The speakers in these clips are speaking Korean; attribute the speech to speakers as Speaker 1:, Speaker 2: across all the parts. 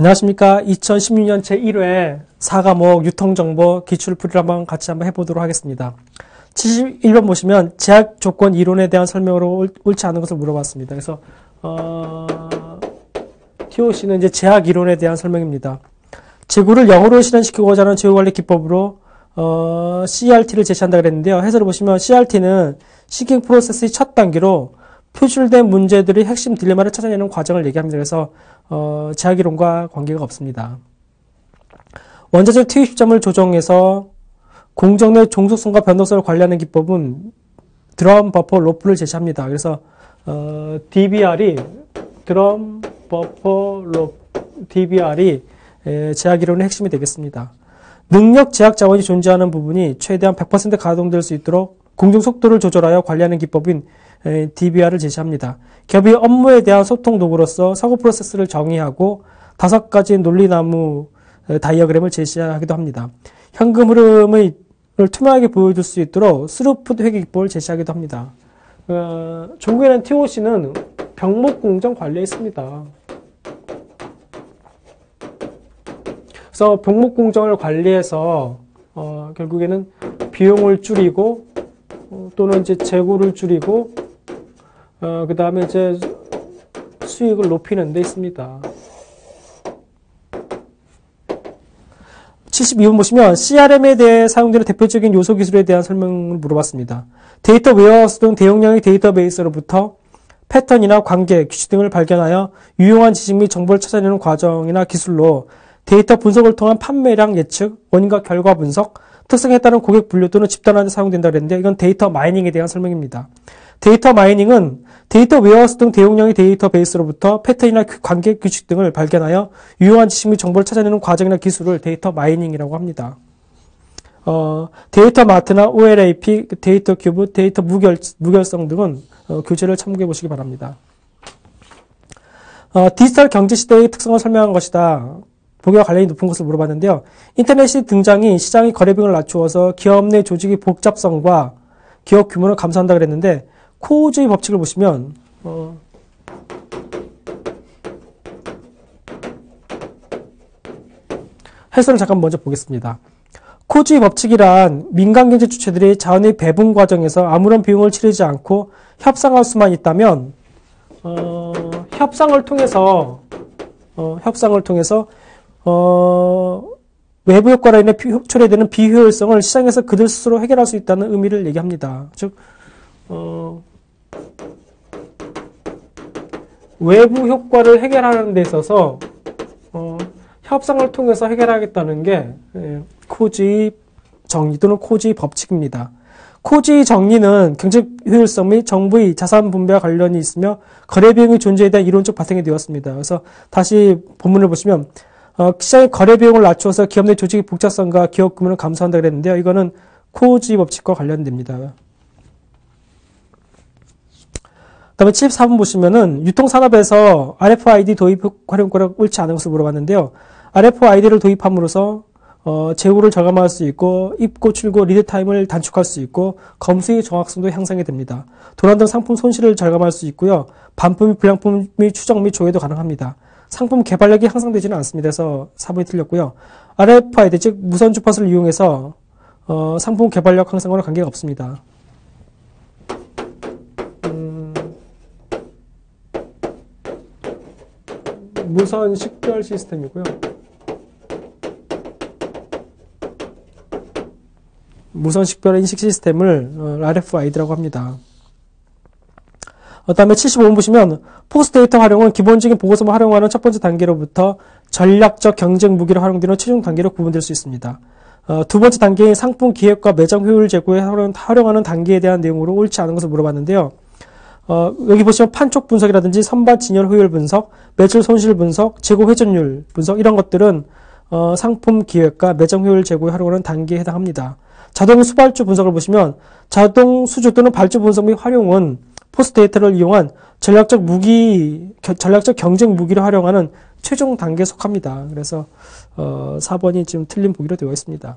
Speaker 1: 안녕하십니까. 2016년 제1회 4과목 유통정보 기출풀이를 같이 한번 해보도록 하겠습니다. 71번 보시면 제약 조건 이론에 대한 설명으로 옳지 않은 것을 물어봤습니다. 그래서 TOC는 이제 제약 이론에 대한 설명입니다. 재고를 0으로 실현시키고자 하는 재고관리 기법으로 CRT를 제시한다 그랬는데요. 해설을 보시면 CRT는 시킹 프로세스의 첫 단계로 표출된 문제들의 핵심 딜레마를 찾아내는 과정을 얘기합니다. 그래서 제약이론과 관계가 없습니다. 원자재 투입 시점을 조정해서 공정 내 종속성과 변동성을 관리하는 기법은 드럼, 버퍼, 로프를 제시합니다. 그래서 DBR이 드럼, 버퍼, 로프, DBR이 제약이론의 핵심이 되겠습니다. 능력 제약 자원이 존재하는 부분이 최대한 100% 가동될 수 있도록 공정 속도를 조절하여 관리하는 기법인 DBR을 제시합니다. 기업이 업무에 대한 소통 도구로서 사고 프로세스를 정의하고 5가지 논리나무 다이어그램을 제시하기도 합니다. 현금 흐름을 투명하게 보여줄 수 있도록 스루풋 회계 기법을 제시하기도 합니다. 종국에는 TOC는 병목 공정 관리에 있습니다. 그래서 병목 공정을 관리해서 결국에는 비용을 줄이고 또는 이제 재고를 줄이고 그 다음에 이제 수익을 높이는 데 있습니다. 72번 보시면 CRM에 대해 사용되는 대표적인 요소 기술에 대한 설명을 물어봤습니다. 데이터 웨어하우스 등 대용량의 데이터베이스로부터 패턴이나 관계, 규칙 등을 발견하여 유용한 지식 및 정보를 찾아내는 과정이나 기술로 데이터 분석을 통한 판매량 예측, 원인과 결과 분석, 특성에 따른 고객 분류 또는 집단화에 사용된다 그랬는데 이건 데이터 마이닝에 대한 설명입니다. 데이터 마이닝은 데이터 웨어하우스 등 대용량의 데이터베이스로부터 패턴이나 관계 규칙 등을 발견하여 유용한 지식 및 정보를 찾아내는 과정이나 기술을 데이터 마이닝이라고 합니다. 데이터 마트나 OLAP, 데이터 큐브, 데이터 무결성 등은 교재를 참고해 보시기 바랍니다. 디지털 경제 시대의 특성을 설명한 것이다. 보기와 관련이 높은 것을 물어봤는데요. 인터넷이 등장이 시장의 거래 비용을 낮추어서 기업 내 조직의 복잡성과 기업 규모를 감소한다 그랬는데 코우주의 법칙을 보시면 해설을 잠깐 먼저 보겠습니다. 코우주의 법칙이란 민간경제 주체들이 자원의 배분 과정에서 아무런 비용을 치르지 않고 협상할 수만 있다면 협상을 통해서 외부 효과로 인해 초래되는 비효율성을 시장에서 그들 스스로 해결할 수 있다는 의미를 얘기합니다. 즉, 외부 효과를 해결하는 데 있어서 협상을 통해서 해결하겠다는 게 코우주의 정리 또는 코우주의 법칙입니다. 코우주의 정리는 경제 효율성 및 정부의 자산 분배와 관련이 있으며 거래 비용의 존재에 대한 이론적 바탕이 되었습니다. 그래서 다시 본문을 보시면 시장의 거래 비용을 낮추어서 기업 내 조직의 복잡성과 기업 규모를 감소한다 그랬는데요. 이거는 코우주의 법칙과 관련됩니다. 그다음에 74번 보시면은 유통산업에서 RFID 도입 활용과가 옳지 않은 것을 물어봤는데요. RFID를 도입함으로써 재고를 절감할 수 있고 입고 출고 리드 타임을 단축할 수 있고 검수의 정확성도 향상이 됩니다. 도난 등 상품 손실을 절감할 수 있고요. 반품 및 불량품의 추적 및 조회도 가능합니다. 상품 개발력이 향상되지는 않습니다. 그래서 4번이 틀렸고요. RFID 즉 무선 주파수를 이용해서 상품 개발력 향상과는 관계가 없습니다. 무선 식별 시스템이고요. 무선 식별 인식 시스템을 RFID라고 합니다. 그다음에 75번 보시면 포스 데이터 활용은 기본적인 보고서만 활용하는 첫 번째 단계로부터 전략적 경쟁 무기로 활용되는 최종 단계로 구분될 수 있습니다. 두 번째 단계인 상품 기획과 매장 효율 제고에 활용하는 단계에 대한 내용으로 옳지 않은 것을 물어봤는데요. 여기 보시면 판촉 분석이라든지 선반 진열 효율 분석, 매출 손실 분석, 재고 회전율 분석 이런 것들은 상품 기획과 매장 효율 제고에 활용하는 단계에 해당합니다. 자동 수발주 분석을 보시면 자동 수주 또는 발주 분석 및 활용은 포스 데이터를 이용한 전략적 경쟁 무기를 활용하는 최종 단계에 속합니다. 그래서 4번이 지금 틀린 보기로 되어 있습니다.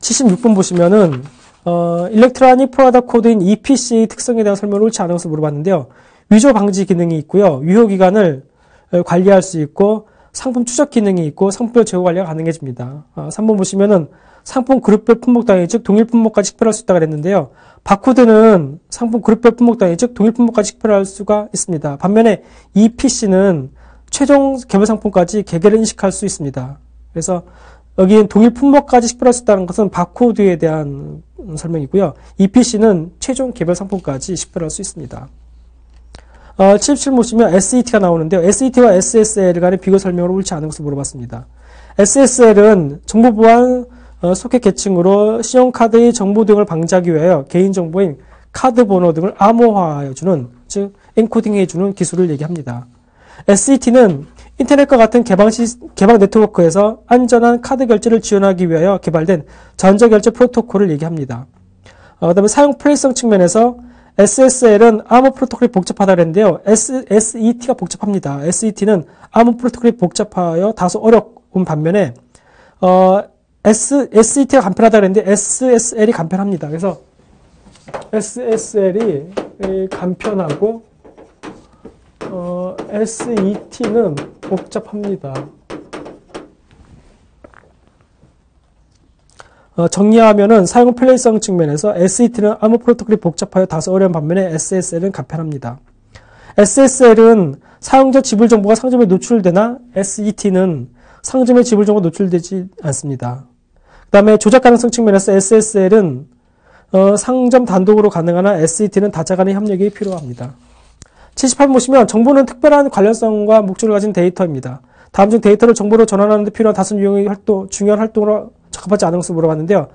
Speaker 1: 76번 보시면은 일렉트로닉 프로덕트 코드인 EPC의 특성에 대한 설명을 옳지 않은 것을 물어봤는데요. 위조 방지 기능이 있고요. 유효기간을 관리할 수 있고 상품 추적 기능이 있고 상품별 재고 관리가 가능해집니다. 3번 보시면은 상품 그룹별 품목 단위, 즉 동일 품목까지 식별할 수 있다고 그랬는데요. 바코드는 상품 그룹별 품목 단위, 즉 동일 품목까지 식별할 수가 있습니다. 반면에 이 PC는 최종 개별 상품까지 개개를 인식할 수 있습니다. 그래서 여기는 동일 품목까지 식별할 수 있다는 것은 바코드에 대한 설명이고요. 이 PC는 최종 개별 상품까지 식별할 수 있습니다. 77 보시면 SET가 나오는데요. SET와 SSL 간의 비교 설명으로 옳지 않은 것을 물어봤습니다. SSL은 정보 보안 소켓 계층으로 신용카드의 정보 등을 방지하기 위하여 개인정보인 카드 번호 등을 암호화해주는, 즉 엔코딩해주는 기술을 얘기합니다. SET는 인터넷과 같은 개방 네트워크에서 안전한 카드 결제를 지원하기 위하여 개발된 전자결제 프로토콜을 얘기합니다. 그 다음에 사용 플레이성 측면에서 SSL은 암호 프로토콜이 복잡하다고 했는데요. SET가 복잡합니다. SET는 암호 프로토콜이 복잡하여 다소 어려운 반면에 SET가 간편하다고 했는데 SSL이 간편합니다. 그래서 SSL이 간편하고 SET는 복잡합니다. 정리하면은 사용 플레이성 측면에서 SET는 암호 프로토콜이 복잡하여 다소 어려운 반면에 SSL은 간편합니다. SSL은 사용자 지불 정보가 상점에 노출되나 SET는 상점의 지불 정보가 노출되지 않습니다. 그 다음에 조작 가능성 측면에서 SSL은 상점 단독으로 가능하나 SET는 다자 간의 협력이 필요합니다. 78번 보시면 정보는 특별한 관련성과 목적을 가진 데이터입니다. 다음 중 데이터를 정보로 전환하는 데 필요한 다섯 유형의 중요한 활동으로 적합하지 않은 것을 물어봤는데요.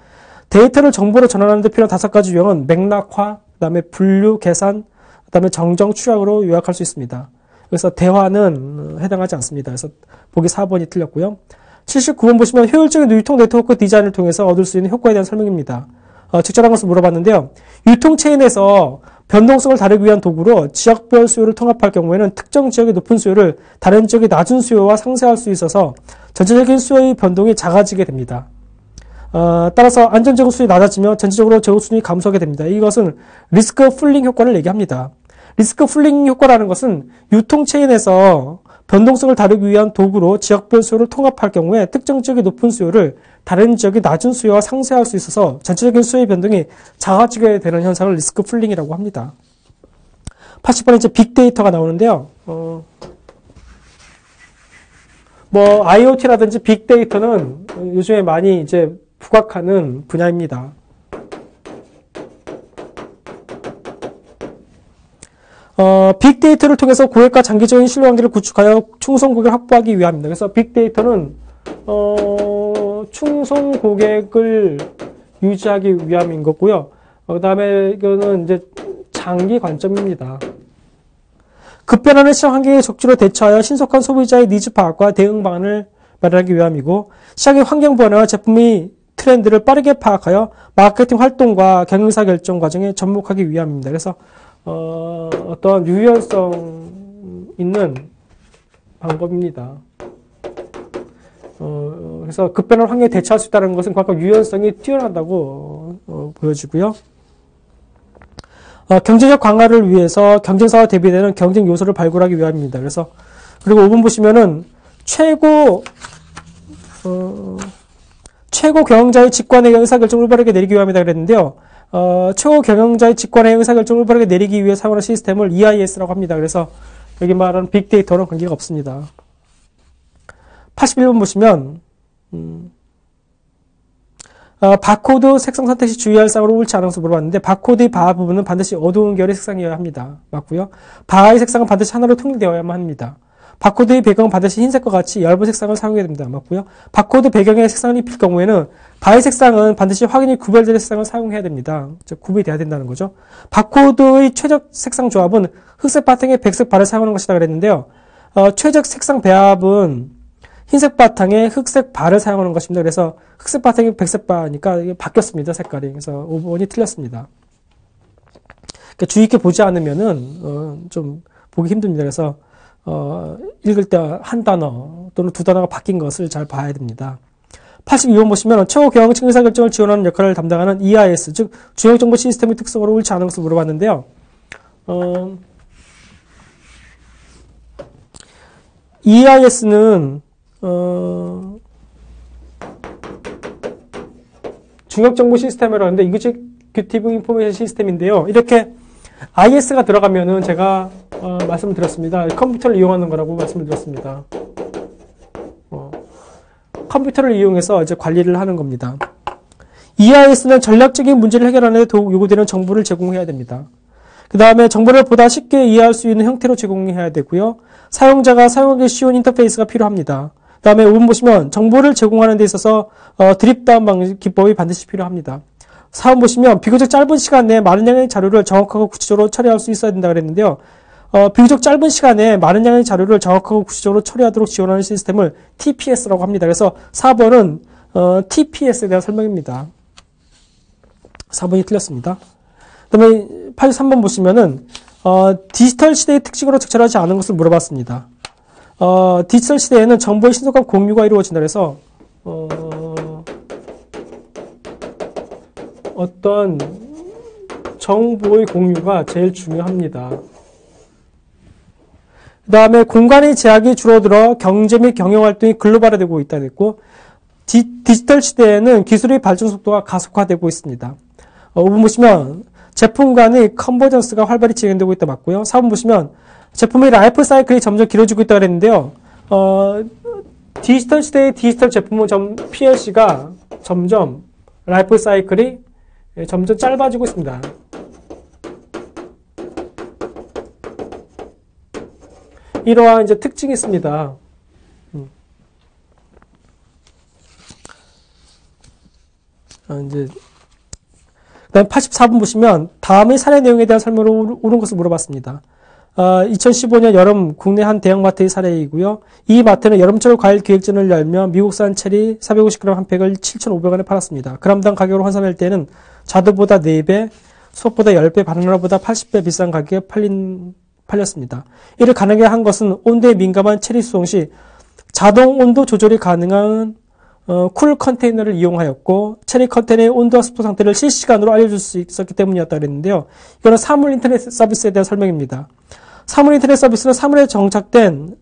Speaker 1: 데이터를 정보로 전환하는 데 필요한 5가지 유형은 맥락화, 그 다음에 분류, 계산, 그 다음에 정정, 추락으로 요약할 수 있습니다. 그래서 대화는 해당하지 않습니다. 그래서 보기 4번이 틀렸고요. 79번 보시면 효율적인 유통 네트워크 디자인을 통해서 얻을 수 있는 효과에 대한 설명입니다. 적절한 것을 물어봤는데요. 유통체인에서 변동성을 다루기 위한 도구로 지역별 수요를 통합할 경우에는 특정 지역의 높은 수요를 다른 지역의 낮은 수요와 상쇄할 수 있어서 전체적인 수요의 변동이 작아지게 됩니다. 따라서 안전재고 수준이 낮아지며 전체적으로 재고 수준이 감소하게 됩니다. 이것은 리스크 풀링 효과를 얘기합니다. 리스크 풀링 효과라는 것은 유통체인에서 변동성을 다루기 위한 도구로 지역별 수요를 통합할 경우에 특정 지역의 높은 수요를 다른 지역의 낮은 수요와 상쇄할 수 있어서 전체적인 수요의 변동이 작아지게 되는 현상을 리스크 풀링이라고 합니다. 80번에 이제 빅데이터가 나오는데요. IoT라든지 빅데이터는 요즘에 많이 이제 부각하는 분야입니다. 빅데이터를 통해서 고객과 장기적인 신뢰관계를 구축하여 충성 고객을 확보하기 위함입니다. 그래서 빅데이터는 충성 고객을 유지하기 위함인 거고요. 그 다음에 이거는 이제 장기 관점입니다. 급변하는 시장 환경에 적절히 대처하여 신속한 소비자의 니즈 파악과 대응 방안을 마련하기 위함이고, 시장의 환경 변화와 제품의 트렌드를 빠르게 파악하여 마케팅 활동과 경영사 결정 과정에 접목하기 위함입니다. 그래서 어떤 유연성 있는 방법입니다. 그래서 급변한 환경에 대처할 수 있다는 것은 그만큼 유연성이 뛰어나다고 보여지고요. 경쟁력 강화를 위해서 경쟁사와 대비되는 경쟁 요소를 발굴하기 위함입니다. 그래서 그리고 5번 보시면은 최고 경영자의 직관의 의사결정을 빠르게 내리기 위함이다 그랬는데요. 최고 경영자의 직관의 의사결정을 빠르게 내리기 위해 사용하는 시스템을 EIS라고 합니다. 그래서 여기 말하는 빅데이터랑 관계가 없습니다. 81번 보시면 바코드 색상 선택 시 주의할 사항으로 옳지 않은 것을 물어봤는데, 바코드의 바 부분은 반드시 어두운 계열의 색상이어야 합니다. 맞고요. 바의 색상은 반드시 하나로 통일되어야만 합니다. 바코드의 배경은 반드시 흰색과 같이 얇은 색상을 사용해야 됩니다. 맞고요. 바코드 배경에 색상을 입힐 경우에는 바의 색상은 반드시 확연히 구별되는 색상을 사용해야 됩니다. 즉 구분이 돼야 된다는 거죠. 바코드의 최적 색상 조합은 흑색 바탕에 백색 바를 사용하는 것이다 그랬는데요. 최적 색상 배합은 흰색 바탕에 흑색 바를 사용하는 것입니다. 그래서 흑색 바탕에 백색 바니까 이게 바뀌었습니다. 색깔이. 그래서 5번이 틀렸습니다. 그러니까 주의 있게 보지 않으면은 좀 보기 힘듭니다. 그래서 읽을 때 한 단어 또는 두 단어가 바뀐 것을 잘 봐야 됩니다. 82번 보시면 최고 경영층 의사결정을 지원하는 역할을 담당하는 EIS, 즉 중앙정보 시스템의 특성으로 옳지 않은 것을 물어봤는데요. EIS는 중역정보 시스템이라고 하는데 Executive Information 시스템인데요. 이렇게 IS가 들어가면은 제가 말씀을 드렸습니다. 컴퓨터를 이용하는 거라고 말씀을 드렸습니다. 컴퓨터를 이용해서 이제 관리를 하는 겁니다. EIS는 전략적인 문제를 해결하는 데 요구되는 정보를 제공해야 됩니다. 그 다음에 정보를 보다 쉽게 이해할 수 있는 형태로 제공해야 되고요. 사용자가 사용하기 쉬운 인터페이스가 필요합니다. 그 다음에 5번 보시면 정보를 제공하는 데 있어서 드립다운 방식 기법이 반드시 필요합니다. 4번 보시면 비교적 짧은 시간 내에 많은 양의 자료를 정확하고 구체적으로 처리할 수 있어야 된다 그랬는데요. 비교적 짧은 시간에 많은 양의 자료를 정확하고 구체적으로 처리하도록 지원하는 시스템을 TPS라고 합니다. 그래서 4번은 TPS에 대한 설명입니다. 4번이 틀렸습니다. 그 다음에 83번 보시면은 디지털 시대의 특징으로 적절하지 않은 것을 물어봤습니다. 디지털 시대에는 정보의 신속한 공유가 이루어진다 그래서 어떤 정보의 공유가 제일 중요합니다. 그 다음에 공간의 제약이 줄어들어 경제 및 경영활동이 글로벌화되고 있다고 했고 디지털 시대에는 기술의 발전 속도가 가속화되고 있습니다. 5번 보시면 제품 간의 컨버전스가 활발히 진행되고 있다 맞고요. 4번 보시면 제품의 라이프 사이클이 점점 길어지고 있다고 했는데요. 디지털 시대의 디지털 제품은 PLC가 점점 라이프 사이클이 점점 짧아지고 있습니다. 이러한 이제 특징이 있습니다. 이제 그다음 84번 보시면 다음의 사례 내용에 대한 설명을 옳은 것을 물어봤습니다. 2015년 여름 국내 한 대형마트의 사례이고요. 이 마트는 여름철 과일 기획전을 열며 미국산 체리 450g 한 팩을 7,500원에 팔았습니다. 그람당 가격으로 환산할 때는 자두보다 4배, 수업보다 10배, 바나나보다 80배 비싼 가격에 팔렸습니다. 이를 가능하게 한 것은 온도에 민감한 체리 수송 시 자동 온도 조절이 가능한 쿨 컨테이너를 이용하였고 체리 컨테이너의 온도와 습도 상태를 실시간으로 알려줄 수 있었기 때문이었다고 했는데요. 이거는 사물 인터넷 서비스에 대한 설명입니다. 사물 인터넷 서비스는 사물에 장착된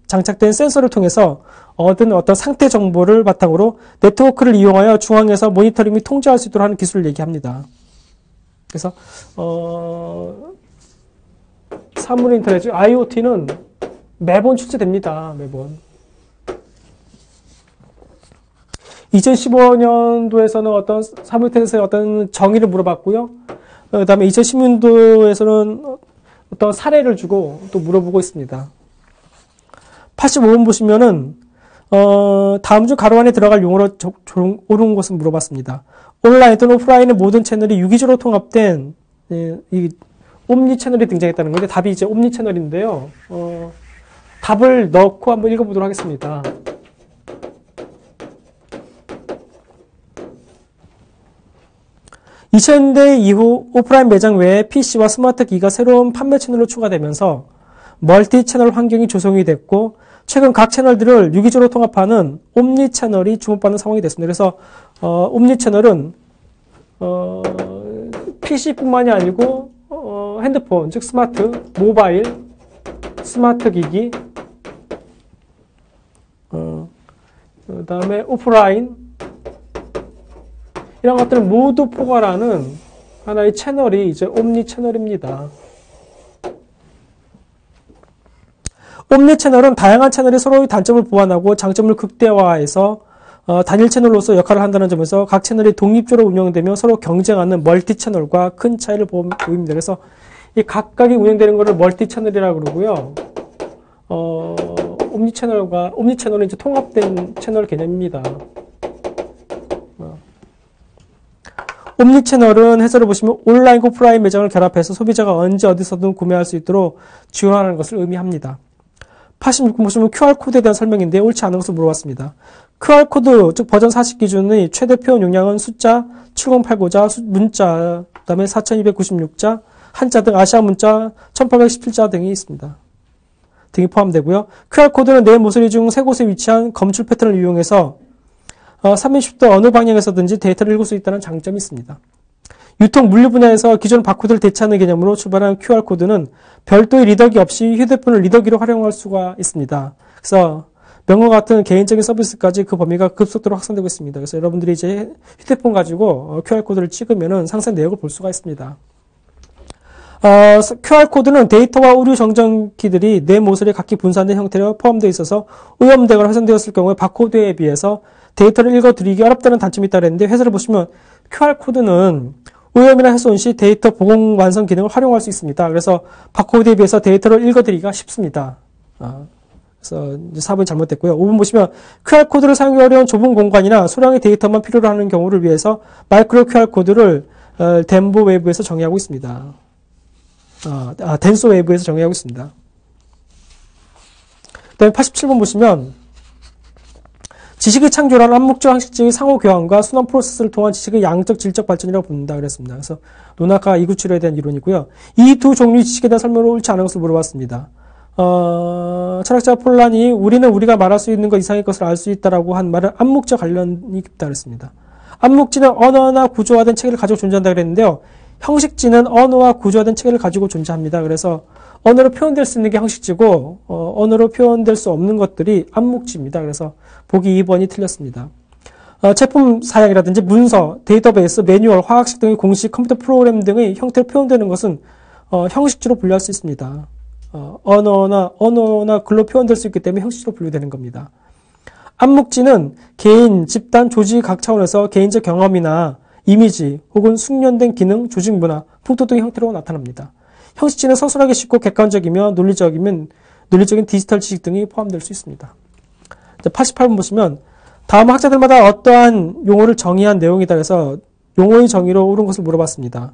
Speaker 1: 센서를 통해서 얻은 어떤 상태 정보를 바탕으로 네트워크를 이용하여 중앙에서 모니터링 및 통제할 수 있도록 하는 기술을 얘기합니다. 그래서 사물 인터넷, IoT는 매번 출제됩니다. 매번. 2015년도에서는 어떤 사물 인터넷의 어떤 정의를 물어봤고요. 그 다음에 2016년도에서는 어떤 사례를 주고 또 물어보고 있습니다. 85번 보시면은 다음 중 가로 안에 들어갈 용어로 옳은 것은 물어봤습니다. 온라인 또는 오프라인의 모든 채널이 유기적으로 통합된 이 옴니 채널이 등장했다는 건데 답이 이제 옴니 채널인데요. 답을 넣고 한번 읽어보도록 하겠습니다. (2000년대) 이후 오프라인 매장 외에 PC와 스마트 기기가 새로운 판매 채널로 추가되면서 멀티 채널 환경이 조성이 됐고 최근 각 채널들을 유기적으로 통합하는 옴니 채널이 주목받는 상황이 됐습니다. 그래서 옴니 채널은 PC뿐만이 아니고 핸드폰, 즉 스마트, 모바일, 스마트 기기, 그 다음에 오프라인 이런 것들을 모두 포괄하는 하나의 채널이 이제 옴니 채널입니다. 옴니 채널은 다양한 채널이 서로의 단점을 보완하고 장점을 극대화해서 단일 채널로서 역할을 한다는 점에서 각 채널이 독립적으로 운영되며 서로 경쟁하는 멀티 채널과 큰 차이를 보입니다. 그래서 이 각각이 운영되는 것을 멀티 채널이라고 그러고요. 옴니 채널은 이제 통합된 채널 개념입니다. 옴니 채널은 해설을 보시면 온라인, 오프라인 매장을 결합해서 소비자가 언제 어디서든 구매할 수 있도록 지원하는 것을 의미합니다. 86번 보시면 QR코드에 대한 설명인데 옳지 않은 것을 물어봤습니다. QR코드, 즉 버전 40 기준의 최대 표현 용량은 숫자 7089자, 문자, 그 다음에 4296자, 한자 등 아시아 문자 1817자 등이 있습니다. 등이 포함되고요. QR코드는 내 모서리 중 세 곳에 위치한 검출 패턴을 이용해서 360도 어느 방향에서든지 데이터를 읽을 수 있다는 장점이 있습니다. 유통 물류 분야에서 기존 바코드를 대체하는 개념으로 출발한 QR코드는 별도의 리더기 없이 휴대폰을 리더기로 활용할 수가 있습니다. 그래서 명과 같은 개인적인 서비스까지 그 범위가 급속도로 확산되고 있습니다. 그래서 여러분들이 이제 휴대폰 가지고 QR코드를 찍으면은 상세 내역을 볼 수가 있습니다. QR코드는 데이터와 오류 정전키들이 내 모서리에 각기 분산된 형태로 포함되어 있어서 오염되거나 훼손되었을 경우에 바코드에 비해서 데이터를 읽어드리기 어렵다는 단점이 있다고 했는데, 회사를 보시면 QR코드는 오염이나 훼손 시 데이터 보공 완성 기능을 활용할 수 있습니다. 그래서 바코드에 비해서 데이터를 읽어드리기가 쉽습니다. 그래서 이제 4번 잘못됐고요. 5번 보시면 QR코드를 사용하기 어려운 좁은 공간이나 소량의 데이터만 필요로 하는 경우를 위해서 마이크로 QR코드를 덴보 웨이브에서 정의하고 있습니다. 덴소 웨이브에서 정의하고 있습니다. 그 다음에 87번 보시면 지식의 창조란 암묵적 항식적인 상호 교환과 순환 프로세스를 통한 지식의 양적 질적 발전이라고 부른다 그랬습니다. 그래서 논학과 이구치료에 대한 이론이고요. 이 두 종류의 지식에 대한 설명을 옳지 않은 것을 물어봤습니다. 철학자 폴란이 우리는 우리가 말할 수 있는 것 이상의 것을 알 수 있다라고 한 말은 암묵적 관련이 있다 그랬습니다. 암묵지는 언어나 구조화된 체계를 가지고 존재한다 그랬는데요. 형식지는 언어와 구조화된 체계를 가지고 존재합니다. 그래서 언어로 표현될 수 있는 게 형식지고 언어로 표현될 수 없는 것들이 암묵지입니다. 그래서 보기 2번이 틀렸습니다. 제품 사양이라든지 문서, 데이터베이스, 매뉴얼, 화학식 등의 공식, 컴퓨터 프로그램 등의 형태로 표현되는 것은 형식지로 분류할 수 있습니다. 언어나 글로 표현될 수 있기 때문에 형식지로 분류되는 겁니다. 암묵지는 개인, 집단, 조직 각 차원에서 개인적 경험이나 이미지 혹은 숙련된 기능, 조직 문화, 풍토 등의 형태로 나타납니다. 형식지는 서술하기 쉽고 객관적이며 논리적인 디지털 지식 등이 포함될 수 있습니다. 88번 보시면 다음 학자들마다 어떠한 용어를 정의한 내용이다 해서 용어의 정의로 옳은 것을 물어봤습니다.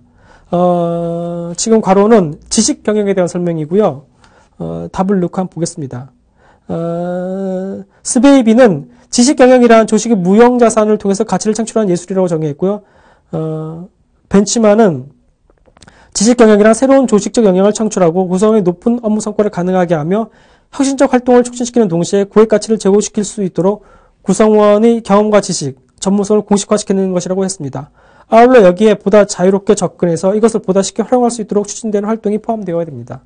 Speaker 1: 지금 괄호는 지식 경영에 대한 설명이고요. 답을 넣고 한번 보겠습니다. 스베이비는 지식 경영이란 조직의 무형 자산을 통해서 가치를 창출하는 예술이라고 정의했고요. 벤치만은 지식 경영이란 새로운 조직적 영향을 창출하고 구성의 높은 업무 성과를 가능하게 하며 혁신적 활동을 촉진시키는 동시에 고액 가치를 제고시킬 수 있도록 구성원의 경험과 지식, 전문성을 공식화시키는 것이라고 했습니다. 아울러 여기에 보다 자유롭게 접근해서 이것을 보다 쉽게 활용할 수 있도록 추진되는 활동이 포함되어야 됩니다.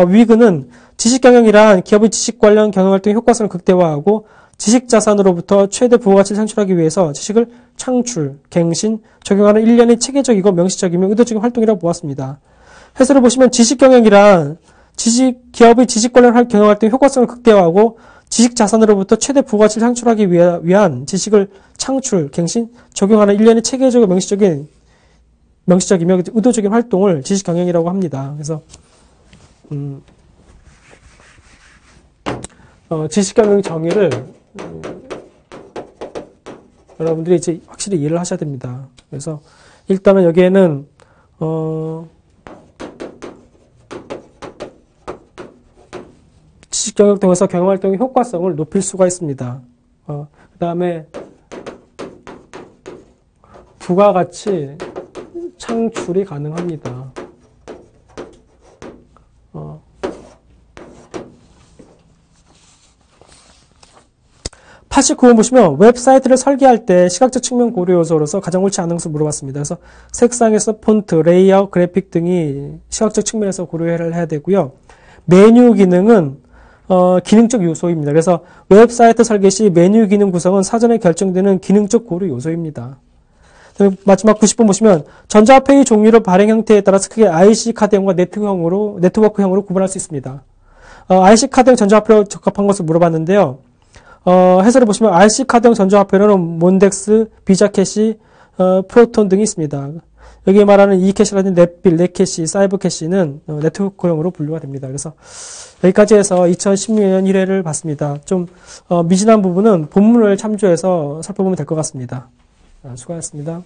Speaker 1: 위그는 지식 경영이란 기업의 지식 관련 경영 활동의 효과성을 극대화하고 지식 자산으로부터 최대 부가가치를 창출하기 위해서 지식을 창출, 갱신, 적용하는 일련의 체계적이고 명시적이며 의도적인 활동이라고 보았습니다. 해설을 보시면 지식 경영이란 기업의 지식 관련 경영 활동의 효과성을 극대화하고 지식 자산으로부터 최대 부가가치를 창출하기 위한 지식을 창출, 갱신, 적용하는 일련의 체계적이고 명시적이며 의도적인 활동을 지식 경영이라고 합니다. 그래서 지식 경영 정의를 여러분들이 이제 확실히 이해를 하셔야 됩니다. 그래서 일단은 여기에는 지식 경영을 통해서 경영 활동의 효과성을 높일 수가 있습니다. 그 다음에 부가가치 창출이 가능합니다. 89번 보시면 웹사이트를 설계할 때 시각적 측면 고려 요소로서 가장 옳지 않은 것을 물어봤습니다. 그래서 색상에서 폰트, 레이아웃, 그래픽 등이 시각적 측면에서 고려를 해야 되고요. 메뉴 기능은 기능적 요소입니다. 그래서 웹사이트 설계 시 메뉴 기능 구성은 사전에 결정되는 기능적 고려 요소입니다. 마지막 90번 보시면 전자화폐의 종류를 발행 형태에 따라서 크게 IC 카드형과 네트워크형으로 구분할 수 있습니다. IC 카드형 전자화폐로 적합한 것을 물어봤는데요. 해설을 보시면 RC 카드형 전자화폐로는 몬덱스, 비자 캐시, 프로톤 등이 있습니다. 여기 말하는 이캐시라든지 넷빌, 넷캐시, 사이버 캐시는 네트워크형으로 분류가 됩니다. 그래서 여기까지 해서 2016년 1회를 봤습니다. 좀 미진한 부분은 본문을 참조해서 살펴보면 될 것 같습니다. 수고하셨습니다.